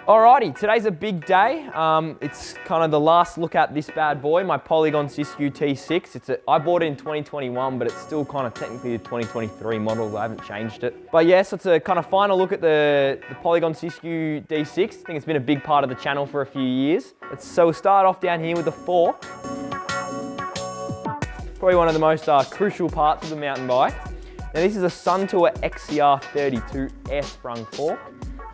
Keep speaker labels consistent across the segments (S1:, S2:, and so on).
S1: Alrighty, today's a big day. It's kind of the last look at this bad boy, my Polygon Siskiu T6. I bought it in 2021, but it's still kind of technically a 2023 model. I haven't changed it. But yes, it's a kind of final look at the Polygon Siskiu D6. I think it's been a big part of the channel for a few years. So we'll start off down here with the fork. Probably one of the most crucial parts of the mountain bike. Now this is a Suntour XCR32 air-sprung fork.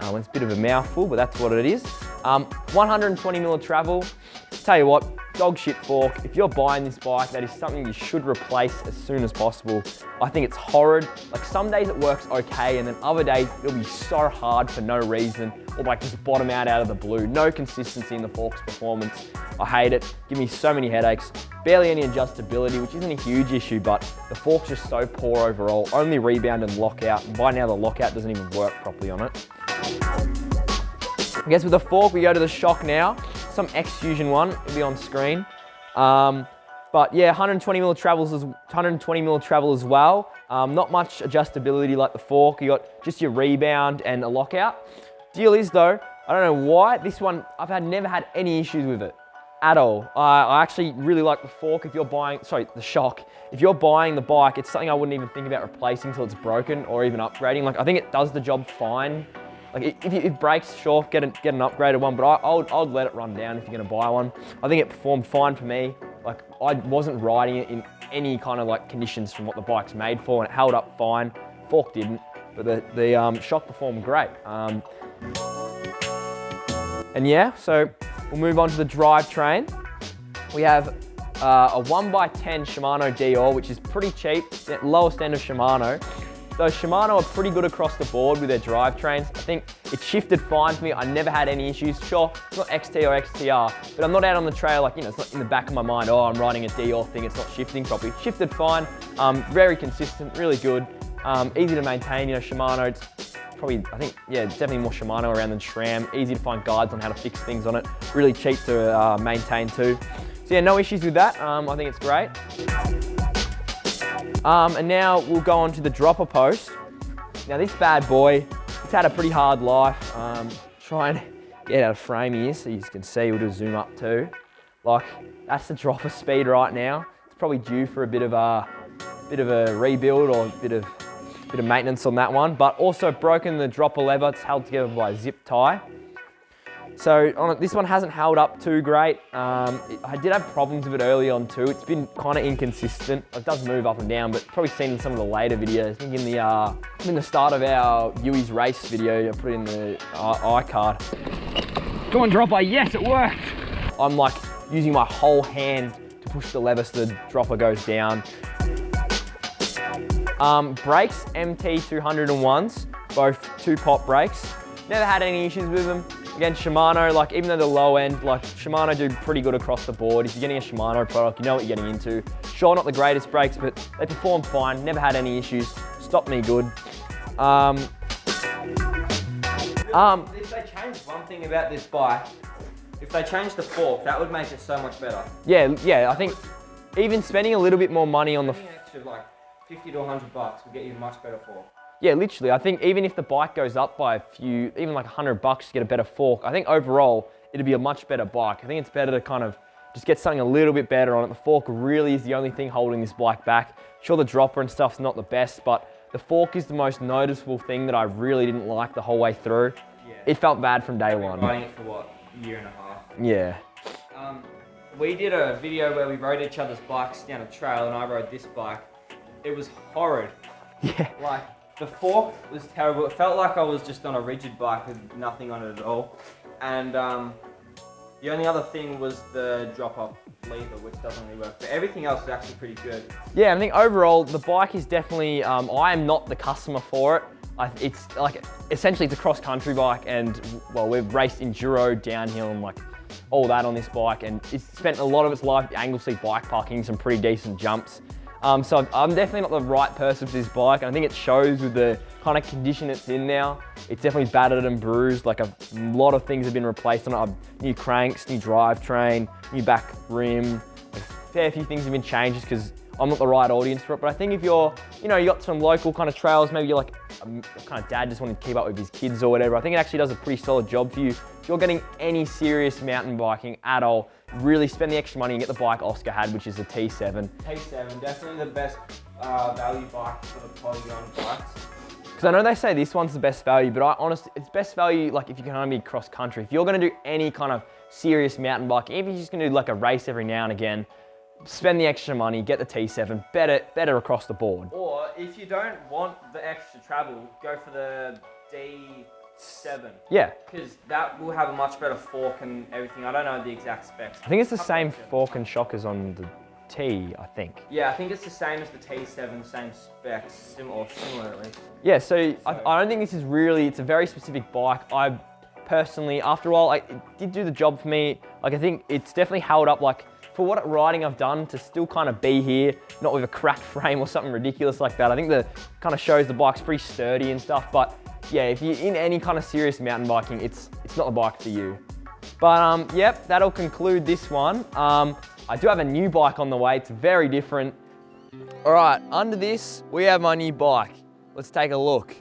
S1: It's a bit of a mouthful, but that's what it is. 120mm of travel. Tell you what, dog shit fork. If you're buying this bike, that is something you should replace as soon as possible. I think it's horrid. Like some days it works okay, and then other days it'll be so hard for no reason, or like just bottom out of the blue. No consistency in the fork's performance. I hate it. Give me so many headaches. Barely any adjustability, which isn't a huge issue, but the fork's just so poor overall. Only rebound and lockout, and by now the lockout doesn't even work properly on it. I guess with the fork, we go to the shock now. Some X-Fusion one, it'll be on screen. But yeah, 120mm travel as well. Not much adjustability like the fork. You got just your rebound and a lockout. Deal is though, I don't know why, this one, I've never had any issues with it at all. I actually really like the fork. If you're buying, the shock. If you're buying the bike, it's something I wouldn't even think about replacing until it's broken or even upgrading. Like I think it does the job fine. Like if it breaks, sure, get an upgraded one, but I'd let it run down if you're gonna buy one. I think it performed fine for me. Like I wasn't riding it in any kind of like conditions from what the bike's made for, and it held up fine. Fork didn't, but the shock performed great. And yeah, so we'll move on to the drivetrain. We have a 1x10 Shimano Dior, which is pretty cheap, lowest end of Shimano. So Shimano are pretty good across the board with their drivetrains. I think it shifted fine for me. I never had any issues. Sure, it's not XT or XTR, but I'm not out on the trail like, it's not in the back of my mind, oh, I'm riding a Dior thing, it's not shifting properly. Shifted fine, very consistent, really good, easy to maintain. Shimano, it's probably, I think, yeah, definitely more Shimano around than SRAM. Easy to find guides on how to fix things on it. Really cheap to maintain too. So yeah, no issues with that. I think it's great. And now we'll go on to the dropper post. Now this bad boy, it's had a pretty hard life. Try and get out of frame here so you can see. We'll just zoom up too. Like that's the dropper speed right now. It's probably due for a bit of a rebuild or a bit of maintenance on that one. But also broken the dropper lever. It's held together by a zip tie. So this one hasn't held up too great. I did have problems with it early on too. It's been kind of inconsistent. It does move up and down, but probably seen in some of the later videos. I think in the start of our Yui's race video, I put in the iCard. Come on, dropper, yes, it worked. I'm like using my whole hand to push the lever so the dropper goes down. Brakes, MT201s, both 2-pop brakes. Never had any issues with them. Again, Shimano, like even though the low end, like Shimano do pretty good across the board. If you're getting a Shimano product, you know what you're getting into. Sure, not the greatest brakes, but they perform fine. Never had any issues. Stopped me good. If they changed one thing about this bike, if they changed the fork, that would make it so much better. Yeah, I think even spending a little bit more money on the
S2: extra like 50 to 100 bucks would get you a much better fork.
S1: Yeah, literally. I think even if the bike goes up by a few, even like 100 bucks to get a better fork, I think overall it'd be a much better bike. I think it's better to kind of just get something a little bit better on it. The fork really is the only thing holding this bike back. Sure, the dropper and stuff's not the best, but the fork is the most noticeable thing that I really didn't like the whole way through. Yeah. It felt bad from day one.
S2: Riding it for what, a year and a half?
S1: Yeah.
S2: We did a video where we rode each other's bikes down a trail, and I rode this bike. It was horrid.
S1: Yeah.
S2: Like, the fork was terrible. It felt like I was just on a rigid bike with nothing on it at all. And the only other thing was the drop-off lever, which doesn't really work. But everything else is actually pretty good.
S1: Yeah, I think overall the bike is definitely, I am not the customer for it. It's like, essentially it's a cross-country bike, and well, we've raced enduro, downhill, and like all that on this bike, and it's spent a lot of its life Anglesey bike parking, some pretty decent jumps. So I'm definitely not the right person for this bike, and I think it shows with the kind of condition it's in now. It's definitely battered and bruised. Like a lot of things have been replaced on it. New cranks, new drivetrain, new back rim. A fair few things have been changed because I'm not the right audience for it. But I think if you're, you know, you got some local kind of trails, maybe you're like a kind of dad just wanting to keep up with his kids or whatever, I think it actually does a pretty solid job for you. If you're getting any serious mountain biking at all, really spend the extra money and get the bike Oscar had, which is the T7.
S2: T7, definitely the best value bike for the Polygon bikes.
S1: Because I know they say this one's the best value, but I honestly, it's best value like if you can only be cross country. If you're gonna do any kind of serious mountain biking, even if you're just gonna do like a race every now and again, spend the extra money, get the T7, better across the board.
S2: Or if you don't want the extra travel, go for the D7.
S1: Yeah.
S2: Because that will have a much better fork and everything. I don't know the exact specs.
S1: I think it's the same fork and shock as on the T, I think.
S2: Yeah, I think it's the same as the T7, same specs, or similar at least.
S1: Yeah, so I don't think this is really, it's a very specific bike. I personally, after a while, it did do the job for me. Like I think it's definitely held up, like for what riding I've done to still kind of be here, not with a cracked frame or something ridiculous like that. I think the kind of shows the bike's pretty sturdy and stuff, but yeah, if you're in any kind of serious mountain biking, it's not the bike for you. But yep, that'll conclude this one. I do have a new bike on the way. It's very different. All right, under this, we have my new bike. Let's take a look.